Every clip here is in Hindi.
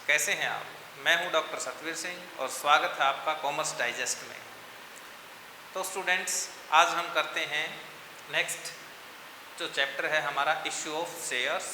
कैसे हैं आप? मैं हूं डॉक्टर सतवीर सिंह और स्वागत है आपका कॉमर्स डाइजेस्ट में। तो स्टूडेंट्स, आज हम करते हैं नेक्स्ट जो चैप्टर है हमारा इश्यू ऑफ शेयर्स।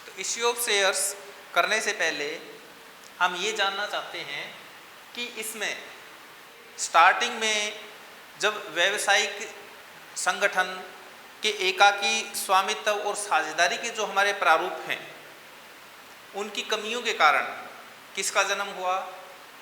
तो इश्यू ऑफ शेयर्स करने से पहले हम ये जानना चाहते हैं कि इसमें स्टार्टिंग में जब व्यावसायिक संगठन के एकाकी स्वामित्व और साझेदारी के जो हमारे प्रारूप हैं उनकी कमियों के कारण किसका जन्म हुआ?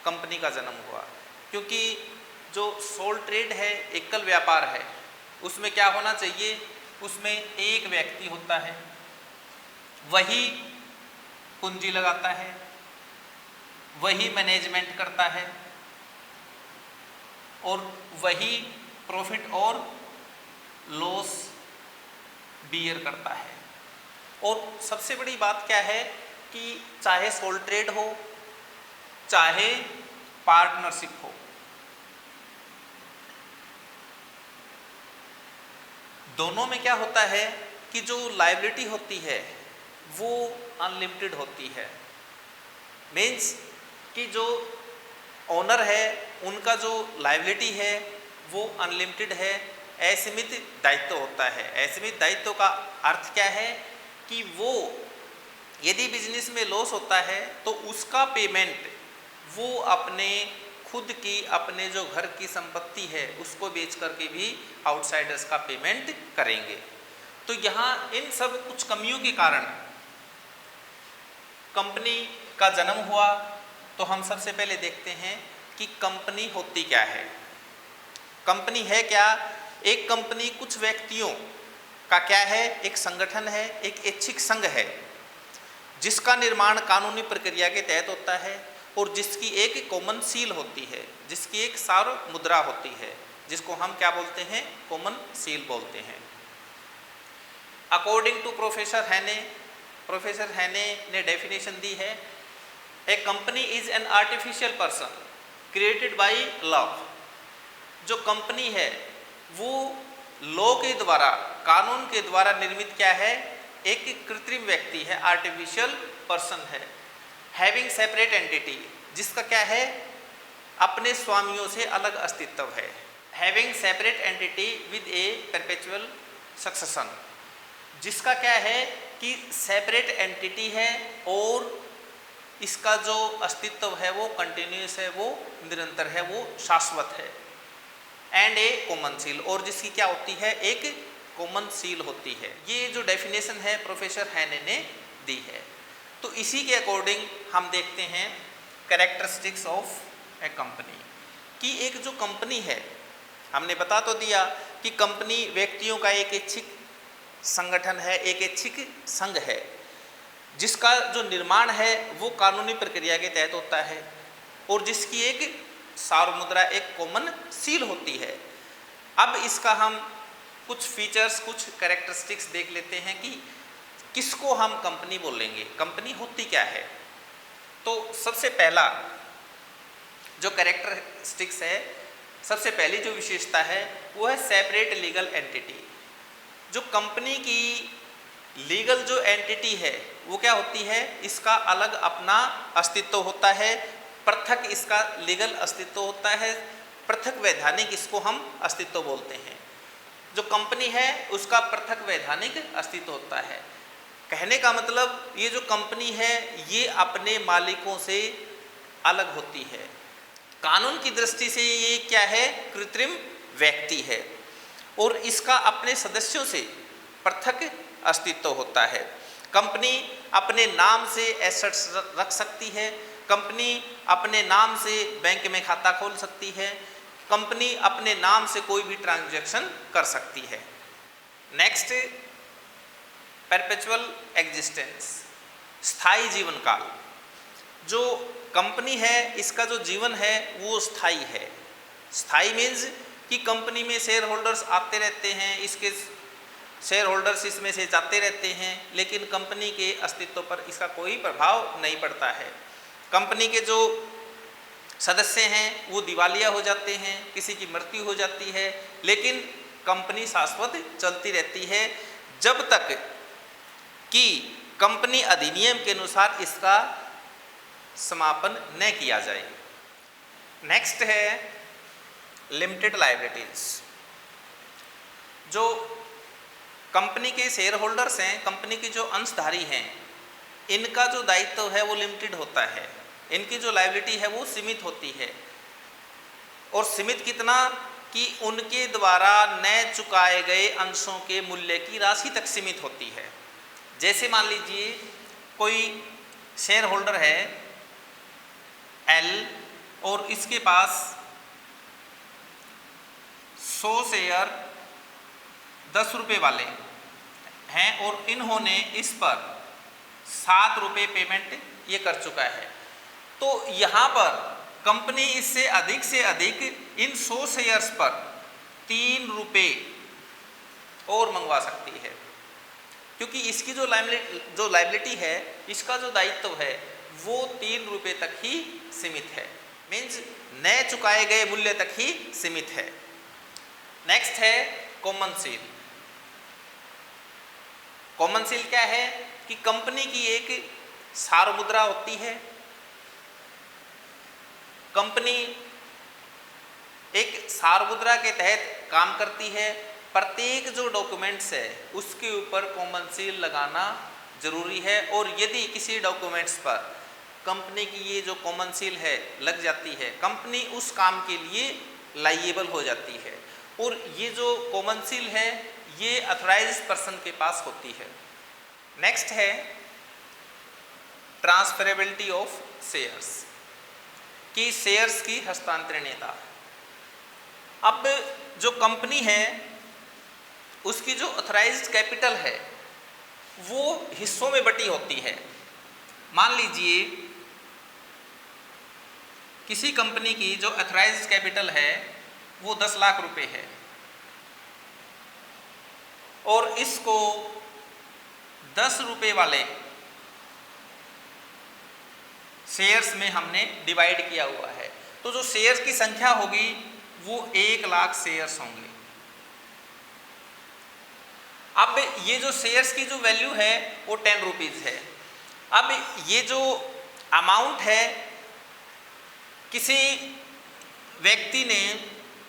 कंपनी का जन्म हुआ। क्योंकि जो सोल ट्रेड है, एकल व्यापार है, उसमें क्या होना चाहिए? उसमें एक व्यक्ति होता है, वही पूंजी लगाता है, वही मैनेजमेंट करता है और वही प्रॉफिट और लॉस बियर करता है। और सबसे बड़ी बात क्या है कि चाहे सोल ट्रेड हो चाहे पार्टनरशिप हो, दोनों में क्या होता है कि जो लायबिलिटी होती है वो अनलिमिटेड होती है। मीन्स कि जो ओनर है उनका जो लायबिलिटी है वो अनलिमिटेड है, असीमित दायित्व होता है। असीमित दायित्व का अर्थ क्या है कि वो यदि बिजनेस में लॉस होता है तो उसका पेमेंट वो अपने खुद की अपने जो घर की संपत्ति है उसको बेच करके भी आउटसाइडर्स का पेमेंट करेंगे। तो यहाँ इन सब कुछ कमियों के कारण कंपनी का जन्म हुआ। तो हम सबसे पहले देखते हैं कि कंपनी होती क्या है। कंपनी है क्या? एक कंपनी कुछ व्यक्तियों का क्या है? एक संगठन है, एक ऐच्छिक संघ है जिसका निर्माण कानूनी प्रक्रिया के तहत होता है और जिसकी एक कॉमन सील होती है, जिसकी एक सार्व मुद्रा होती है, जिसको हम क्या बोलते हैं? कॉमन सील बोलते हैं। अकॉर्डिंग टू प्रोफेसर हैने ने डेफिनेशन दी है, a company is an artificial person created by law. जो कंपनी है वो लॉ के द्वारा, कानून के द्वारा निर्मित क्या है? एक कृत्रिम व्यक्ति है, आर्टिफिशियल पर्सन है। हैविंग सेपरेट एंटिटी, जिसका क्या है? अपने स्वामियों से अलग अस्तित्व है। Having separate entity with A perpetual succession, जिसका क्या है कि सेपरेट एंटिटी है और इसका जो अस्तित्व है वो कंटिन्यूस है, वो निरंतर है, वो शाश्वत है। एंड ए कॉमन सील, और जिसकी क्या होती है? एक कॉमन सील होती है। ये जो डेफिनेशन है प्रोफेसर हैने ने दी है। तो इसी के अकॉर्डिंग हम देखते हैं कैरेक्टरिस्टिक्स ऑफ ए कंपनी कि एक जो कंपनी है, हमने बता तो दिया कि कंपनी व्यक्तियों का एक ऐच्छिक संगठन है, एक ऐच्छिक संघ है जिसका जो निर्माण है वो कानूनी प्रक्रिया के तहत होता है और जिसकी एक सार्वमुद्रा, एक कॉमन सील होती है। अब इसका हम कुछ फीचर्स, कुछ कैरेक्टरिस्टिक्स देख लेते हैं कि किसको हम कंपनी बोलेंगे, कंपनी होती क्या है। तो सबसे पहला जो कैरेक्टरिस्टिक्स है, सबसे पहली जो विशेषता है वो है सेपरेट लीगल एंटिटी। जो कंपनी की लीगल जो एंटिटी है वो क्या होती है? इसका अलग अपना अस्तित्व होता है, पृथक इसका लीगल अस्तित्व होता है, पृथक वैधानिक इसको हम अस्तित्व बोलते हैं। जो कंपनी है उसका पृथक वैधानिक अस्तित्व होता है। कहने का मतलब ये जो कंपनी है ये अपने मालिकों से अलग होती है। कानून की दृष्टि से ये क्या है? कृत्रिम व्यक्ति है और इसका अपने सदस्यों से पृथक अस्तित्व होता है। कंपनी अपने नाम से एसेट्स रख सकती है, कंपनी अपने नाम से बैंक में खाता खोल सकती है, कंपनी अपने नाम से कोई भी ट्रांजैक्शन कर सकती है। नेक्स्ट, परपेचुअल एग्जिस्टेंस, स्थायी जीवन काल। जो कंपनी है इसका जो जीवन है वो स्थायी है। स्थायी मीन्स कि कंपनी में शेयर होल्डर्स आते रहते हैं, इसके शेयर होल्डर्स इसमें से जाते रहते हैं, लेकिन कंपनी के अस्तित्व पर इसका कोई प्रभाव नहीं पड़ता है। कंपनी के जो सदस्य हैं वो दिवालिया हो जाते हैं, किसी की मृत्यु हो जाती है, लेकिन कंपनी शाश्वत चलती रहती है जब तक कि कंपनी अधिनियम के अनुसार इसका समापन न किया जाए। नेक्स्ट है लिमिटेड लायबिलिटीज। जो कंपनी के शेयर होल्डर्स हैं, कंपनी के जो अंशधारी हैं, इनका जो दायित्व है वो लिमिटेड होता है, इनकी जो लायबिलिटी है वो सीमित होती है। और सीमित कितना कि उनके द्वारा न चुकाए गए अंशों के मूल्य की राशि तक सीमित होती है। जैसे मान लीजिए कोई शेयर होल्डर है एल और इसके पास 100 शेयर 10 रुपये वाले हैं और इन्होंने इस पर 7 रुपये पेमेंट ये कर चुका है, तो यहाँ पर कंपनी इससे अधिक से अधिक इन 100 शेयर्स पर 3 रुपये और मंगवा सकती है, क्योंकि इसकी जो लायबिलिटी है, इसका जो दायित्व है वो 3 रुपये तक ही सीमित है, मीन्स न चुकाए गए मूल्य तक ही सीमित है। नेक्स्ट है कॉमन सील। कॉमन सील क्या है कि कंपनी की एक सार्वमुद्रा होती है। कंपनी एक सार्वमुद्रा के तहत काम करती है। प्रत्येक जो डॉक्यूमेंट्स है उसके ऊपर कॉमन सील लगाना जरूरी है, और यदि किसी डॉक्यूमेंट्स पर कंपनी की ये जो कॉमन सील है लग जाती है, कंपनी उस काम के लिए लाइएबल हो जाती है। और ये जो कॉमन सील है ये अथॉराइज्ड पर्सन के पास होती है। नेक्स्ट है ट्रांसफरेबिलिटी ऑफ शेयर्स, कि शेयर्स की हस्तांतरणीयता। अब जो कंपनी है उसकी जो अथॉराइज्ड कैपिटल है वो हिस्सों में बटी होती है। मान लीजिए किसी कंपनी की जो अथॉराइज्ड कैपिटल है वो 10 लाख रुपए है और इसको 10 रुपए वाले शेयर्स में हमने डिवाइड किया हुआ है, तो जो शेयर्स की संख्या होगी वो 1 लाख शेयर्स होंगे। अब ये जो शेयर्स की जो वैल्यू है वो 10 रुपीज़ है। अब ये जो अमाउंट है, किसी व्यक्ति ने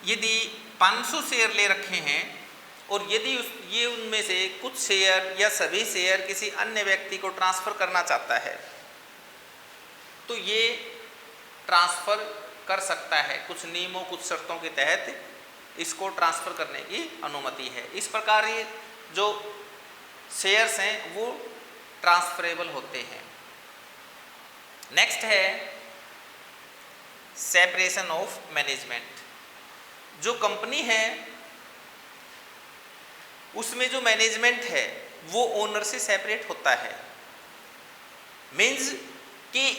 यदि 500 शेयर ले रखे हैं और यदि ये उनमें से कुछ शेयर या सभी शेयर किसी अन्य व्यक्ति को ट्रांसफ़र करना चाहता है तो ये ट्रांसफ़र कर सकता है। कुछ नियमों, कुछ शर्तों के तहत इसको ट्रांसफ़र करने की अनुमति है। इस प्रकार ये जो शेयर्स हैं वो ट्रांसफरेबल होते हैं। नेक्स्ट है सेपरेशन ऑफ मैनेजमेंट। जो कंपनी है उसमें जो मैनेजमेंट है वो ओनर से सेपरेट होता है। मीन्स कि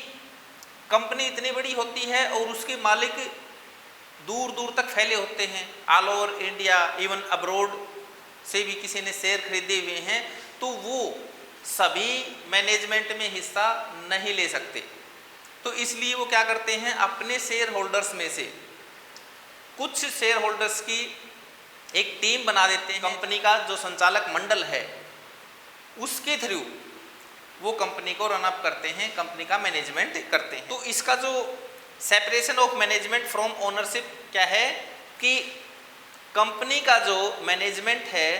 कंपनी इतनी बड़ी होती है और उसके मालिक दूर दूर तक फैले होते हैं, all over India, even abroad से भी किसी ने शेयर खरीदे हुए हैं, तो वो सभी मैनेजमेंट में हिस्सा नहीं ले सकते। तो इसलिए वो क्या करते हैं, अपने शेयर होल्डर्स में से कुछ शेयर होल्डर्स की एक टीम बना देते हैं। कंपनी का जो संचालक मंडल है उसके थ्रू वो कंपनी को रन अप करते हैं, कंपनी का मैनेजमेंट करते हैं। तो इसका जो separation of management from ownership क्या है कि कंपनी का जो मैनेजमेंट है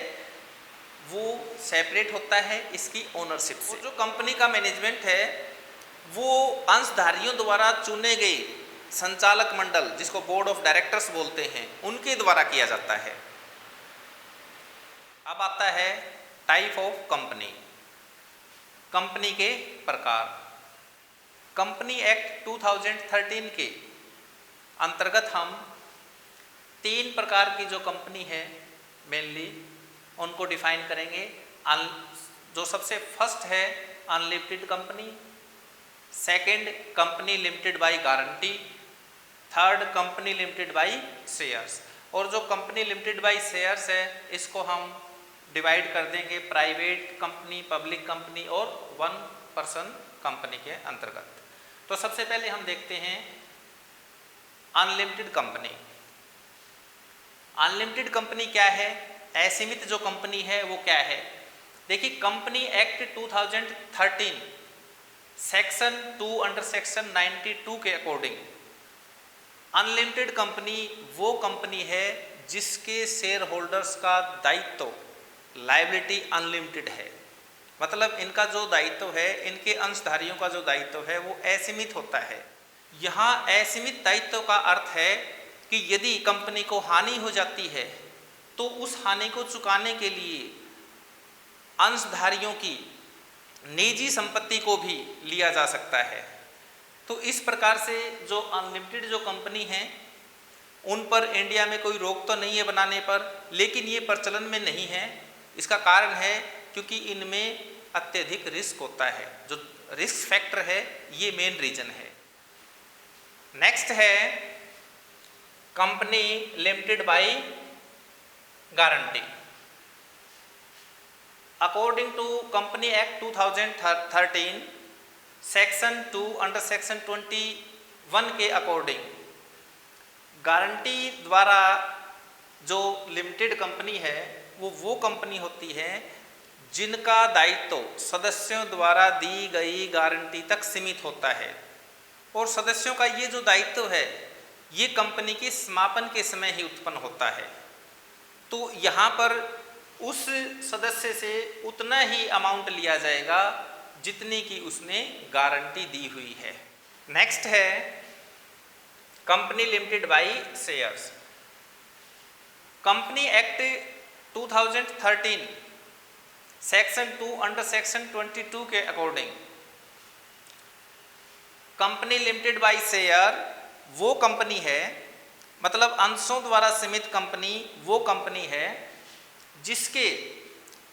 वो सेपरेट होता है इसकी ओनरशिप से। जो कंपनी का मैनेजमेंट है वो अंशधारियों द्वारा चुने गए संचालक मंडल, जिसको बोर्ड ऑफ डायरेक्टर्स बोलते हैं, उनके द्वारा किया जाता है। अब आता है टाइप ऑफ कंपनी, कंपनी के प्रकार। कंपनी एक्ट 2013 के अंतर्गत हम 3 प्रकार की जो कंपनी है मेनली उनको डिफाइन करेंगे। जो सबसे फर्स्ट है unlimited company, second company limited by guarantee, third company limited by shares. और जो कंपनी लिमिटेड बाय शेयर्स है इसको हम डिवाइड कर देंगे प्राइवेट कंपनी, पब्लिक कंपनी और 1 पर्सन कंपनी के अंतर्गत। तो सबसे पहले हम देखते हैं अनलिमिटेड कंपनी। अनलिमिटेड कंपनी क्या है, असीमित जो कंपनी है वो क्या है। देखिए company act 2013 section 2 under section 92 के अकॉर्डिंग अनलिमिटेड कंपनी वो कंपनी है जिसके शेयर होल्डर्स का दायित्व लायबिलिटी अनलिमिटेड है। मतलब इनका जो दायित्व है, इनके अंशधारियों का जो दायित्व है वो असीमित होता है। यहाँ असीमित दायित्व का अर्थ है कि यदि कंपनी को हानि हो जाती है तो उस हानि को चुकाने के लिए अंशधारियों की निजी संपत्ति को भी लिया जा सकता है। तो इस प्रकार से जो अनलिमिटेड जो कंपनी है उन पर इंडिया में कोई रोक तो नहीं है बनाने पर, लेकिन ये प्रचलन में नहीं है। इसका कारण है क्योंकि इनमें अत्यधिक रिस्क होता है, जो रिस्क फैक्टर है ये मेन रीजन है। नेक्स्ट है company limited by guarantee. According to company act 2013 section 2 under section 21 के अकॉर्डिंग गारंटी द्वारा जो लिमिटेड कंपनी है वो कंपनी होती है जिनका दायित्व सदस्यों द्वारा दी गई गारंटी तक सीमित होता है। और सदस्यों का ये जो दायित्व है ये कंपनी के समापन के समय ही उत्पन्न होता है। तो यहाँ पर उस सदस्य से उतना ही अमाउंट लिया जाएगा जितनी की उसने गारंटी दी हुई है। नेक्स्ट है company limited by shares. Company act 2013 section 2 under section 22 के according company limited bye share वो कंपनी है, मतलब अंशों द्वारा सीमित कंपनी वो कंपनी है जिसके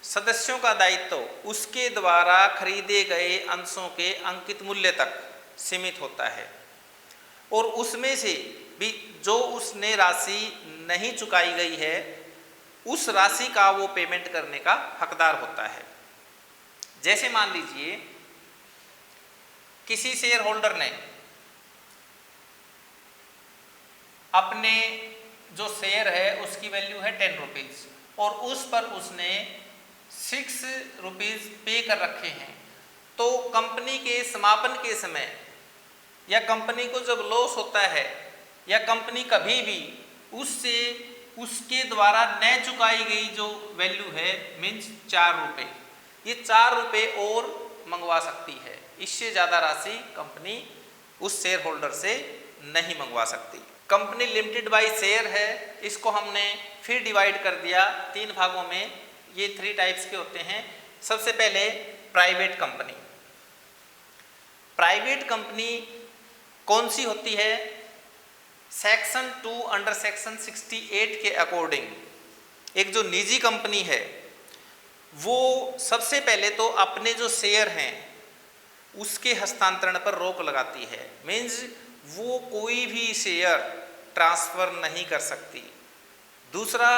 सदस्यों का दायित्व उसके द्वारा खरीदे गए अंशों के अंकित मूल्य तक सीमित होता है और उसमें से भी जो उसने राशि नहीं चुकाई गई है उस राशि का वो पेमेंट करने का हकदार होता है। जैसे मान लीजिए किसी शेयर होल्डर ने अपने जो शेयर है उसकी वैल्यू है 10 रुपीज़ और उस पर उसने 6 रुपीज़ पे कर रखे हैं, तो कंपनी के समापन के समय या कंपनी को जब लॉस होता है या कंपनी कभी भी उससे उसके द्वारा न चुकाई गई जो वैल्यू है मीन्स 4 रुपये, ये 4 रुपये और मंगवा सकती है। इससे ज़्यादा राशि कंपनी उस शेयर होल्डर से नहीं मंगवा सकती। कंपनी लिमिटेड बाय शेयर है, इसको हमने फिर डिवाइड कर दिया 3 भागों में। ये 3 टाइप्स के होते हैं। सबसे पहले प्राइवेट कंपनी। प्राइवेट कंपनी कौन सी होती है? सेक्शन 2 अंडर सेक्शन 68 के अकॉर्डिंग एक जो निजी कंपनी है वो सबसे पहले तो अपने जो शेयर हैं उसके हस्तांतरण पर रोक लगाती है। मीन्स वो कोई भी शेयर ट्रांसफ़र नहीं कर सकती। दूसरा,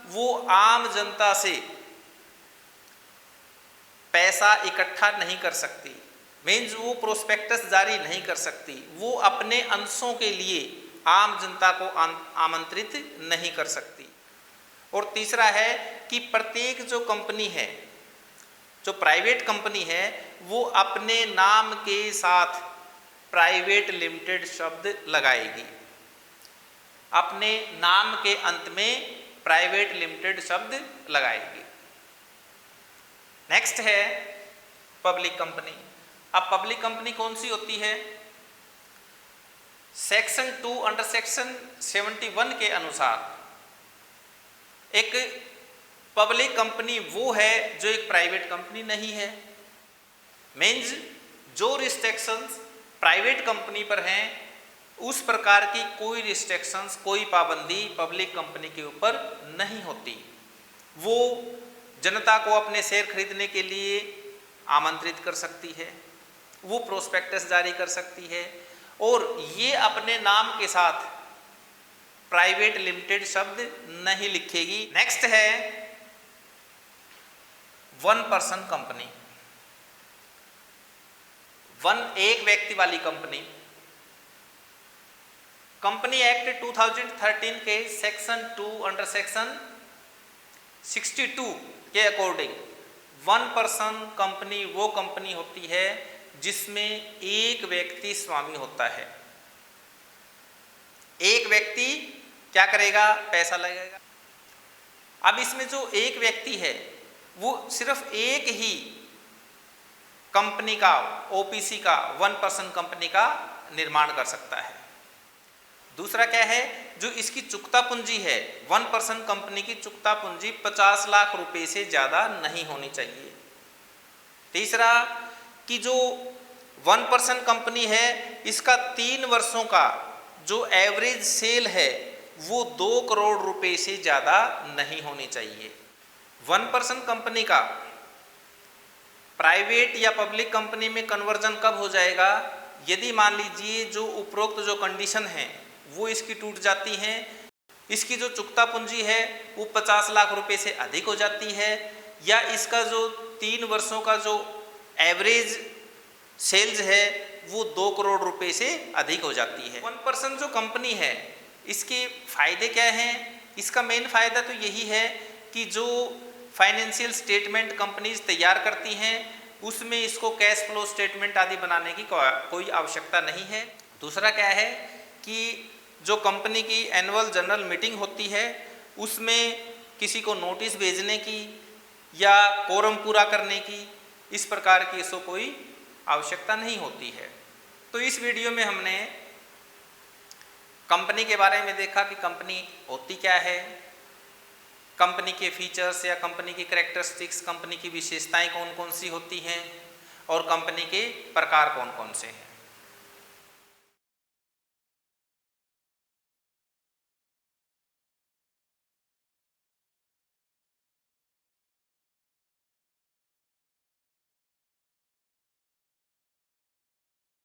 वो आम जनता से पैसा इकट्ठा नहीं कर सकती। मीन्स वो प्रोस्पेक्टस जारी नहीं कर सकती। वो अपने अंशों के लिए आम जनता को आमंत्रित नहीं कर सकती। और तीसरा है कि प्रत्येक जो कंपनी है, जो प्राइवेट कंपनी है, वो अपने नाम के साथ प्राइवेट लिमिटेड शब्द लगाएगी। अपने नाम के अंत में प्राइवेट लिमिटेड शब्द लगाएगी। नेक्स्ट है पब्लिक कंपनी। अब पब्लिक कंपनी कौन सी होती है? सेक्शन 2 अंडर सेक्शन 71 के अनुसार एक पब्लिक कंपनी वो है जो एक प्राइवेट कंपनी नहीं है। मीन्स जो रिस्ट्रिक्शंस प्राइवेट कंपनी पर हैं उस प्रकार की कोई रिस्ट्रिक्शंस, कोई पाबंदी पब्लिक कंपनी के ऊपर नहीं होती। वो जनता को अपने शेयर खरीदने के लिए आमंत्रित कर सकती है, वो प्रोस्पेक्टस जारी कर सकती है और ये अपने नाम के साथ प्राइवेट लिमिटेड शब्द नहीं लिखेगी। नेक्स्ट है 1 पर्सन कंपनी। एक व्यक्ति वाली कंपनी। कंपनी एक्ट 2013 के सेक्शन 2 अंडर सेक्शन 62 के अकॉर्डिंग 1 पर्सन कंपनी वो कंपनी होती है जिसमें एक व्यक्ति स्वामी होता है। एक व्यक्ति क्या करेगा? पैसा लगाएगा। अब इसमें जो एक व्यक्ति है वो सिर्फ एक ही कंपनी का, ओपीसी का, 1% कंपनी का निर्माण कर सकता है। दूसरा क्या है? जो इसकी चुकता पूंजी है, 1% कंपनी की चुकता पूंजी 50 लाख रुपए से ज़्यादा नहीं होनी चाहिए। तीसरा कि जो 1% कंपनी है इसका 3 वर्षों का जो एवरेज सेल है वो 2 करोड़ रुपए से ज़्यादा नहीं होनी चाहिए। 1% कंपनी का प्राइवेट या पब्लिक कंपनी में कन्वर्जन कब हो जाएगा? यदि मान लीजिए जो उपरोक्त जो कंडीशन है वो इसकी टूट जाती है, इसकी जो चुकता पूंजी है वो 50 लाख रुपए से अधिक हो जाती है, या इसका जो 3 वर्षों का जो एवरेज सेल्स है वो 2 करोड़ रुपए से अधिक हो जाती है। 1% जो कंपनी है इसके फायदे क्या हैं? इसका मेन फायदा तो यही है कि जो फाइनेंशियल स्टेटमेंट कंपनीज तैयार करती हैं उसमें इसको कैश फ्लो स्टेटमेंट आदि बनाने की कोई आवश्यकता नहीं है। दूसरा क्या है कि जो कंपनी की एनुअल जनरल मीटिंग होती है उसमें किसी को नोटिस भेजने की या कोरम पूरा करने की इस प्रकार की इसको कोई आवश्यकता नहीं होती है। तो इस वीडियो में हमने कंपनी के बारे में देखा कि कंपनी होती क्या है, कंपनी के फीचर्स या कंपनी की कैरेक्टरिस्टिक्स, कंपनी की विशेषताएं कौन कौन सी होती हैं और कंपनी के प्रकार कौन कौन से हैं।